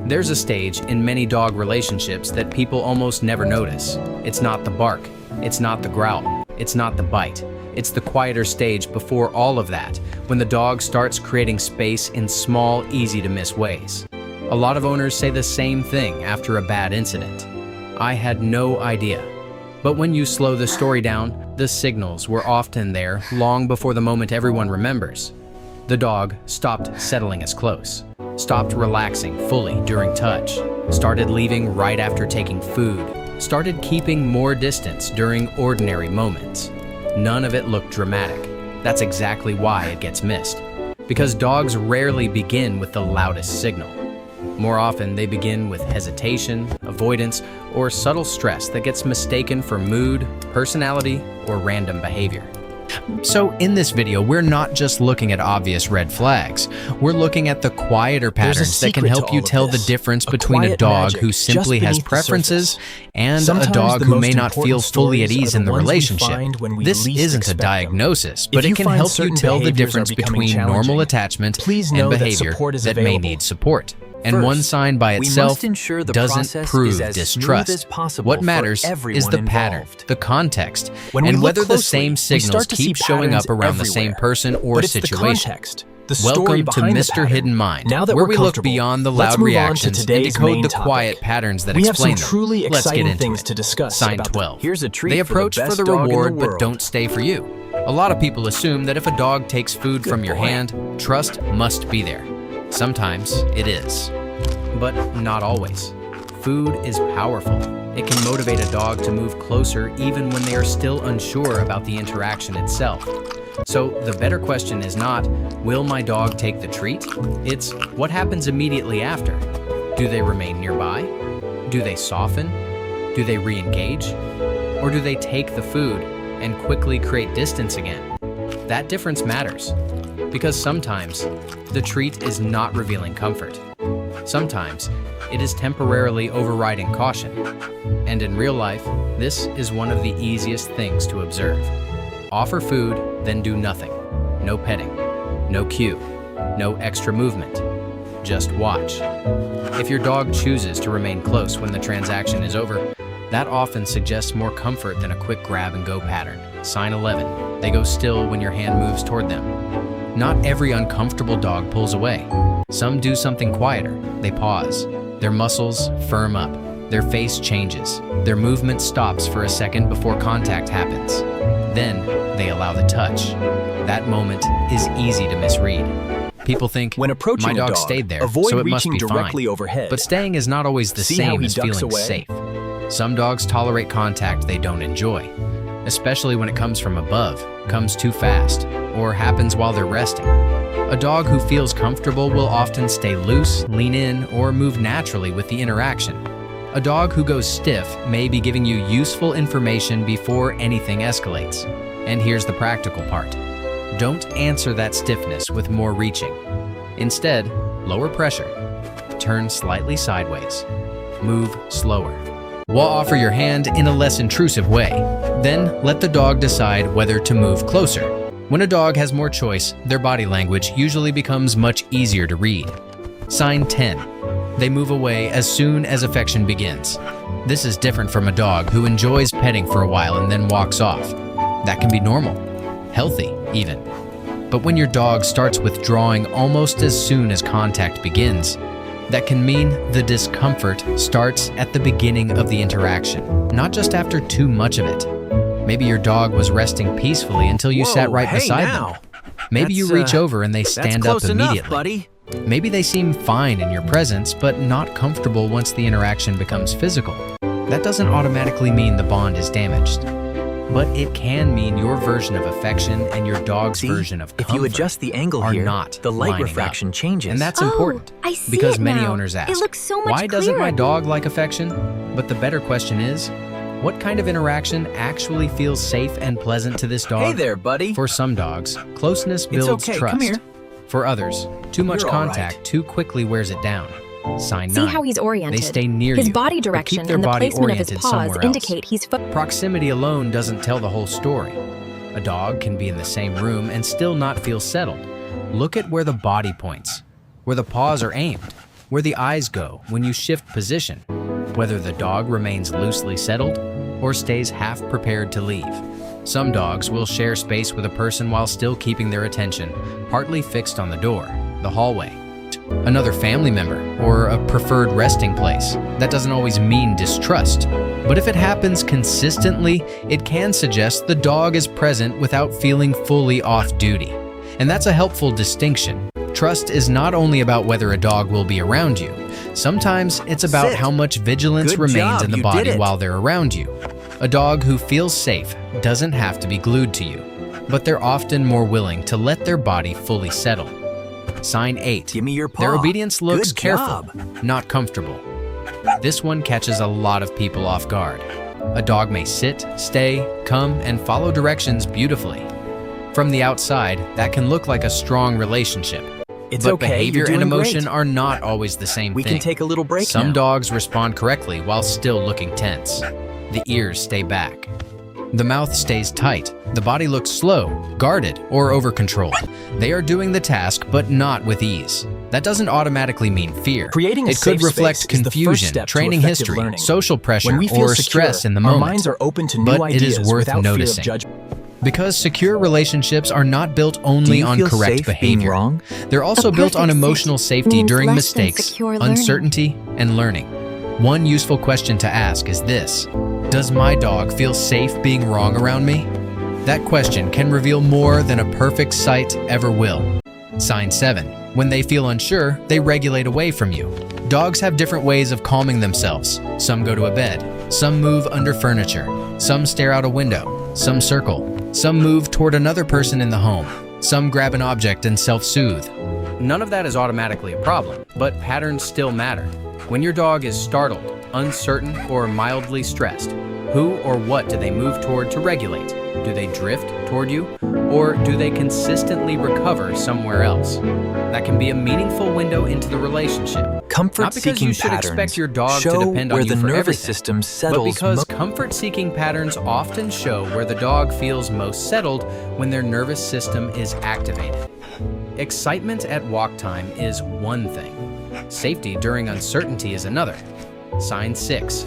There's a stage in many dog relationships that people almost never notice. It's not the bark, it's not the growl, it's not the bite. It's the quieter stage before all of that, when the dog starts creating space in small, easy-to-miss ways. A lot of owners say the same thing after a bad incident. I had no idea. But when you slow the story down, the signals were often there long before the moment everyone remembers. The dog stopped settling as close, stopped relaxing fully during touch, started leaving right after taking food, started keeping more distance during ordinary moments. None of it looked dramatic. That's exactly why it gets missed. Because dogs rarely begin with the loudest signal. More often, they begin with hesitation, avoidance, or subtle stress that gets mistaken for mood, personality, or random behavior. So in this video, we're not just looking at obvious red flags. We're looking at the quieter patterns that can help you tell the difference between a dog who simply has preferences and a dog who may not feel fully at ease in the relationship. This isn't a diagnosis, but it can help you tell the difference between normal attachment and behavior that may need support. And one sign by itself doesn't prove distrust. What matters is the pattern, the context, and whether the same signals keep showing up around the same person or situation. Welcome to Mr. Hidden Mind, where we look beyond the loud reactions and decode the quiet patterns that explain them. Let's get into it. Sign 12. They approach for the reward but don't stay for you. A lot of people assume that if a dog takes food from your hand, trust must be there. Sometimes it is, but not always. Food is powerful. It can motivate a dog to move closer even when they are still unsure about the interaction itself. So the better question is not, will my dog take the treat? It's, what happens immediately after? Do they remain nearby? Do they soften? Do they re-engage? Or do they take the food and quickly create distance again? That difference matters. Because sometimes, the treat is not revealing comfort. Sometimes, it is temporarily overriding caution. And in real life, this is one of the easiest things to observe. Offer food, then do nothing. No petting, no cue, no extra movement. Just watch. If your dog chooses to remain close when the transaction is over, that often suggests more comfort than a quick grab-and-go pattern. Sign 11. They go still when your hand moves toward them. Not every uncomfortable dog pulls away. Some do something quieter. They pause. Their muscles firm up. Their face changes. Their movement stops for a second before contact happens. Then they allow the touch. That moment is easy to misread. People think, when approaching my dog stayed there, so it must be fine. Overhead. But staying is not always the same as feeling safe. Some dogs tolerate contact they don't enjoy, especially when it comes from above, comes too fast, or happens while they're resting. A dog who feels comfortable will often stay loose, lean in, or move naturally with the interaction. A dog who goes stiff may be giving you useful information before anything escalates. And here's the practical part. Don't answer that stiffness with more reaching. Instead, lower pressure. Turn slightly sideways. Move slower. While offer your hand in a less intrusive way. Then let the dog decide whether to move closer. When a dog has more choice, their body language usually becomes much easier to read. Sign 10. They move away as soon as affection begins. This is different from a dog who enjoys petting for a while and then walks off. That can be normal, healthy even. But when your dog starts withdrawing almost as soon as contact begins, that can mean the discomfort starts at the beginning of the interaction, not just after too much of it. Maybe your dog was resting peacefully until you sat right beside them. Maybe you reach over and they stand up immediately. Maybe they seem fine in your presence, but not comfortable once the interaction becomes physical. That doesn't automatically mean the bond is damaged. But it can mean your version of affection and your dog's version of comfort if you adjust the angle are here, not the light lining refraction up. changes. And that's important I see because it many now. owners ask, It looks so much why doesn't my clearer." dog like affection? But the better question is, what kind of interaction actually feels safe and pleasant to this dog? Hey there, buddy. For some dogs, closeness builds okay, trust. come here. For others, too much You're all contact right. too quickly wears it down. Sign 9. See how he's oriented. They stay near His you, body but direction keep their and the body placement of his oriented paws somewhere else. indicate he's Proximity alone doesn't tell the whole story. A dog can be in the same room and still not feel settled. Look at where the body points, where the paws are aimed. where the eyes go when you shift position, whether the dog remains loosely settled or stays half prepared to leave. Some dogs will share space with a person while still keeping their attention partly fixed on the door, the hallway, another family member, or a preferred resting place. That doesn't always mean distrust, but if it happens consistently, it can suggest the dog is present without feeling fully off duty. And that's a helpful distinction. Trust is not only about whether a dog will be around you. Sometimes it's about how much vigilance remains in the body while they're around you. A dog who feels safe doesn't have to be glued to you, but they're often more willing to let their body fully settle. Sign 8. Give me your paw. Their obedience looks careful, not comfortable. This one catches a lot of people off guard. A dog may sit, stay, come, and follow directions beautifully. From the outside, that can look like a strong relationship. It's but okay, behavior you're doing and emotion great. are not always the same We thing. can take a little break Some now. dogs respond correctly while still looking tense. The ears stay back. The mouth stays tight. The body looks slow, guarded, or over-controlled. They are doing the task, but not with ease. That doesn't automatically mean fear. Creating a It could safe reflect space is the first confusion, step to training effective history, learning. social pressure, When we feel or secure, stress in the our moment. minds are open to new But it is ideas worth without noticing. fear of judgment. Because secure relationships are not built Do only you on feel correct safe being behavior. wrong? They're also A built on perfect emotional fit safety means during less than mistakes, secure learning. uncertainty, and learning. One useful question to ask is this: does my dog feel safe being wrong around me? That question can reveal more than a perfect sight ever will. Sign 7. When they feel unsure, they regulate away from you. Dogs have different ways of calming themselves. Some go to a bed, some move under furniture, some stare out a window, some circle, some move toward another person in the home, some grab an object and self-soothe. None of that is automatically a problem, but patterns still matter. When your dog is startled, uncertain, or mildly stressed, who or what do they move toward to regulate? Do they drift toward you, or do they consistently recover somewhere else? That can be a meaningful window into the relationship. Not because Comfort-seeking you should patterns expect your dog to show depend where on you the for nervous everything, system but settles because comfort-seeking patterns often show where the dog feels most settled when their nervous system is activated. Excitement at walk time is one thing. Safety during uncertainty is another. Sign 6.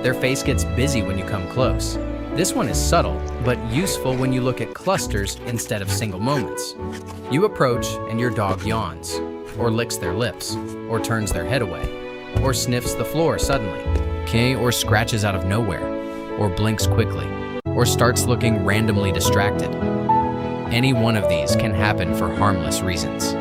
Their face gets busy when you come close. This one is subtle, but useful when you look at clusters instead of single moments. You approach and your dog yawns, or licks their lips, or turns their head away, or sniffs the floor suddenly, okay, or scratches out of nowhere, or blinks quickly, or starts looking randomly distracted. Any one of these can happen for harmless reasons.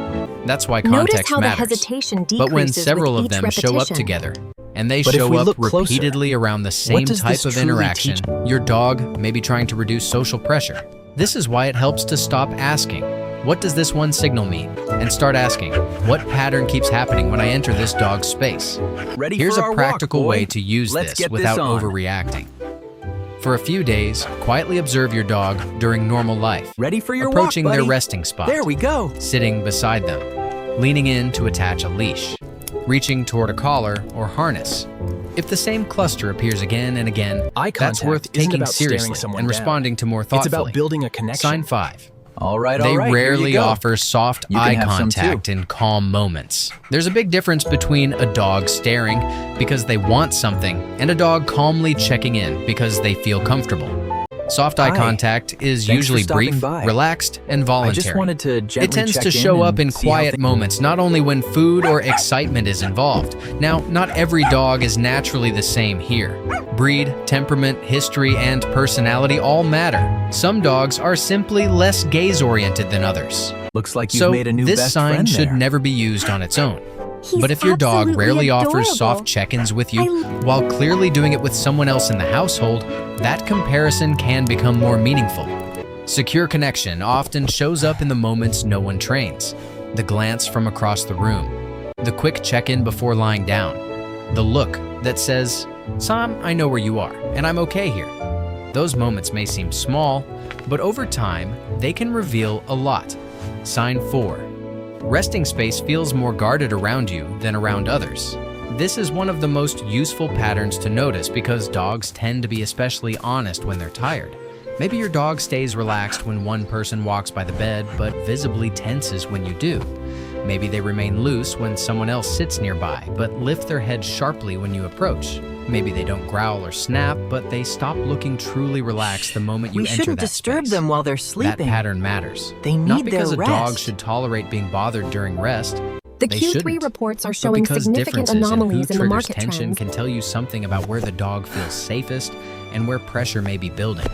That's why Notice context how matters. the hesitation decreases But when several with of each them show up repetition. together, and they But if show we up look closer, repeatedly around the same does type this of truly interaction, teach? your dog may be trying to reduce social pressure. This is why it helps to stop asking, "What does this one signal mean?" and start asking, "What pattern keeps happening when I enter this dog's space?" Ready Here's for a our practical walk, boy. way to use Let's this get without this on. overreacting. For a few days, quietly observe your dog during normal life, Ready for your approaching walk, their buddy. resting spot, There we go. sitting beside them, leaning in to attach a leash, reaching toward a collar or harness. If the same cluster appears again and again, Eye that's contact worth isn't taking about staring seriously someone and down. responding to more It's thoughtfully. about building a connection. Sign 5. All right, They here you rarely go. offer soft You can eye have some too. contact in calm moments. There's a big difference between a dog staring because they want something and a dog calmly checking in because they feel comfortable. Soft eye Hi. contact is Thanks for usually stopping brief, by. relaxed, and voluntary. I just wanted to gently It tends check to show up in see how quiet moments, not only when food or excitement is involved. Now, not every dog is naturally the same here. Breed, temperament, history, and personality all matter. Some dogs are simply less gaze-oriented than others. Looks like you've So made a new this best sign friend should there. never be used on its own. He's But if your dog absolutely rarely adorable. offers soft check-ins with you, while clearly doing it with someone else in the household, that comparison can become more meaningful. Secure connection often shows up in the moments no one trains. The glance from across the room, the quick check-in before lying down, the look that says, "Sam, I know where you are, and I'm okay here." Those moments may seem small, but over time, they can reveal a lot. Sign 4. Resting space feels more guarded around you than around others. This is one of the most useful patterns to notice because dogs tend to be especially honest when they're tired. Maybe your dog stays relaxed when one person walks by the bed, but visibly tenses when you do. Maybe they remain loose when someone else sits nearby, but lift their head sharply when you approach. Maybe they don't growl or snap, but they stop looking truly relaxed the moment you We enter shouldn't that disturb space. them while they're That sleeping. pattern matters. They Not need because their a dog rest. should tolerate being bothered during rest. The They Q3 shouldn't. reports are But showing because significant differences in who anomalies in the triggers market tension trends. can tell you something about where the dog feels safest and where pressure may be building.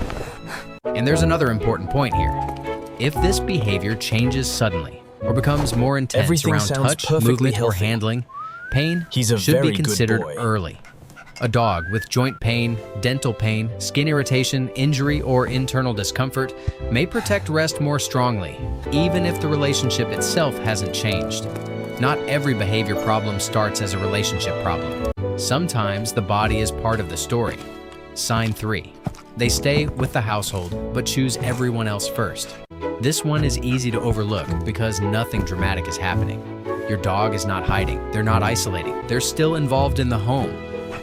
And there's another important point here. If this behavior changes suddenly or becomes more intense Everything around sounds touch, perfectly movement, or healthy. handling, pain He's a should very be good considered boy. early. A dog with joint pain, dental pain, skin irritation, injury, or internal discomfort may protect rest more strongly, even if the relationship itself hasn't changed. Not every behavior problem starts as a relationship problem. Sometimes the body is part of the story. Sign 3. They stay with the household, but choose everyone else first. This one is easy to overlook because nothing dramatic is happening. Your dog is not hiding, they're not isolating, they're still involved in the home.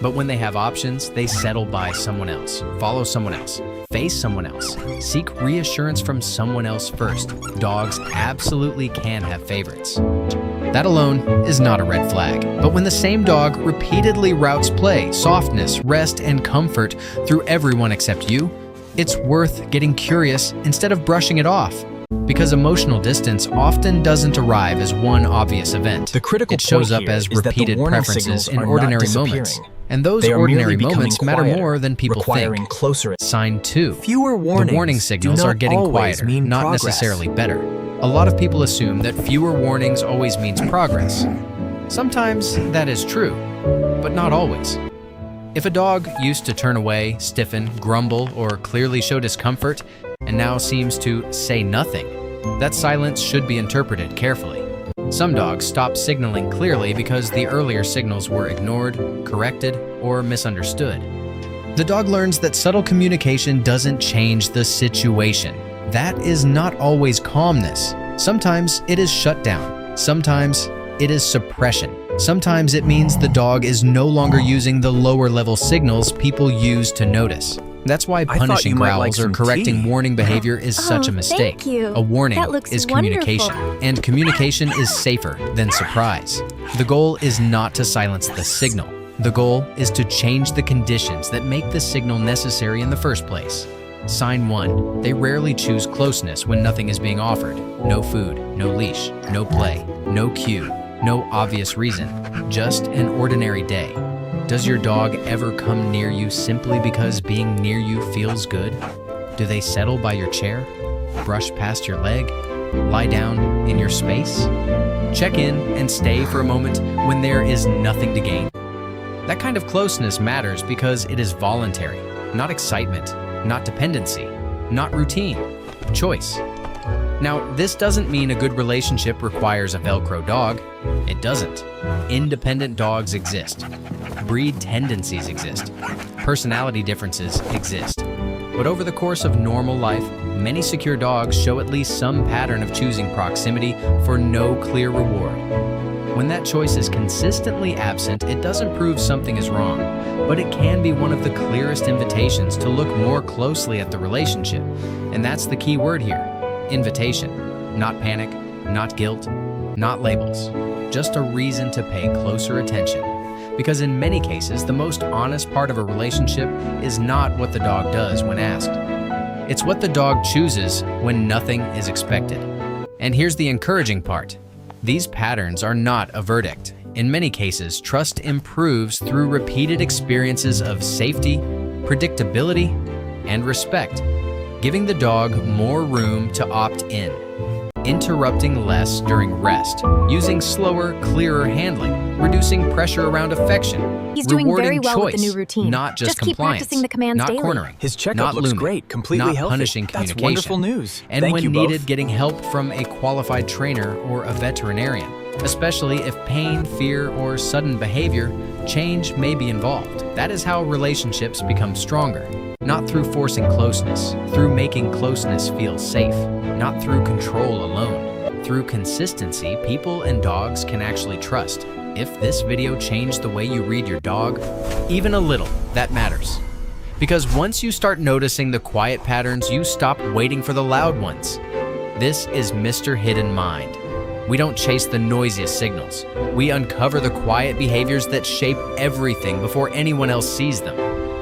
But when they have options, they settle by someone else, follow someone else, face someone else, seek reassurance from someone else first. Dogs absolutely can have favorites. That alone is not a red flag. But when the same dog repeatedly routes play, softness, rest, and comfort through everyone except you, it's worth getting curious instead of brushing it off. Because emotional distance often doesn't arrive as one obvious event. The critical It shows point up here as is that the repeated warning preferences signals in are not ordinary disappearing. moments. And those They are ordinary merely moments becoming matter quieter, more than people requiring think. closer. Sign 2. Fewer warnings The warning do signals not are getting always quieter, mean not progress. necessarily better. A lot of people assume that fewer warnings always means progress. Sometimes that is true, but not always. If a dog used to turn away, stiffen, grumble, or clearly show discomfort, and now seems to say nothing, that silence should be interpreted carefully. Some dogs stop signaling clearly because the earlier signals were ignored, corrected, or misunderstood. The dog learns that subtle communication doesn't change the situation. That is not always calmness. Sometimes it is shutdown. Sometimes it is suppression. Sometimes it means the dog is no longer using the lower level signals people use to notice. That's why thought punishing you might like growls or some correcting tea. warning behavior is such a Oh, mistake. thank you. A warning That looks is communication, wonderful. and communication is safer than surprise. The goal is not to silence the signal. The goal is to change the conditions that make the signal necessary in the first place. Sign 1. They rarely choose closeness when nothing is being offered. No food, no leash, no play, no cue, no obvious reason. Just an ordinary day. Does your dog ever come near you simply because being near you feels good? Do they settle by your chair? Brush past your leg? Lie down in your space? Check in and stay for a moment when there is nothing to gain. That kind of closeness matters because it is voluntary, not excitement, not dependency, not routine, choice. Now, this doesn't mean a good relationship requires a Velcro dog. It doesn't. Independent dogs exist. Breed tendencies exist. Personality differences exist. But over the course of normal life, many secure dogs show at least some pattern of choosing proximity for no clear reward. When that choice is consistently absent, it doesn't prove something is wrong, but it can be one of the clearest invitations to look more closely at the relationship. And that's the key word here. Invitation. Not panic, not guilt, not labels. Just a reason to pay closer attention. Because in many cases, the most honest part of a relationship is not what the dog does when asked. It's what the dog chooses when nothing is expected. And here's the encouraging part. These patterns are not a verdict. In many cases, trust improves through repeated experiences of safety, predictability, and respect, giving the dog more room to opt in, interrupting less during rest, using slower, clearer handling, reducing pressure around affection, He's doing rewarding very well with choice, the new routine. not just Just keep compliance, practicing the commands not daily. cornering, His checkup not looks looming, great, completely not healthy. punishing That's communication, wonderful news. and Thank when you needed, both. getting help from a qualified trainer or a veterinarian, especially if pain, fear, or sudden behavior change may be involved. That is how relationships become stronger. Not through forcing closeness, through making closeness feel safe, not through control alone. Through consistency, people and dogs can actually trust. If this video changed the way you read your dog, even a little, that matters. Because once you start noticing the quiet patterns, you stop waiting for the loud ones. This is Mr. Hidden Mind. We don't chase the noisiest signals. We uncover the quiet behaviors that shape everything before anyone else sees them.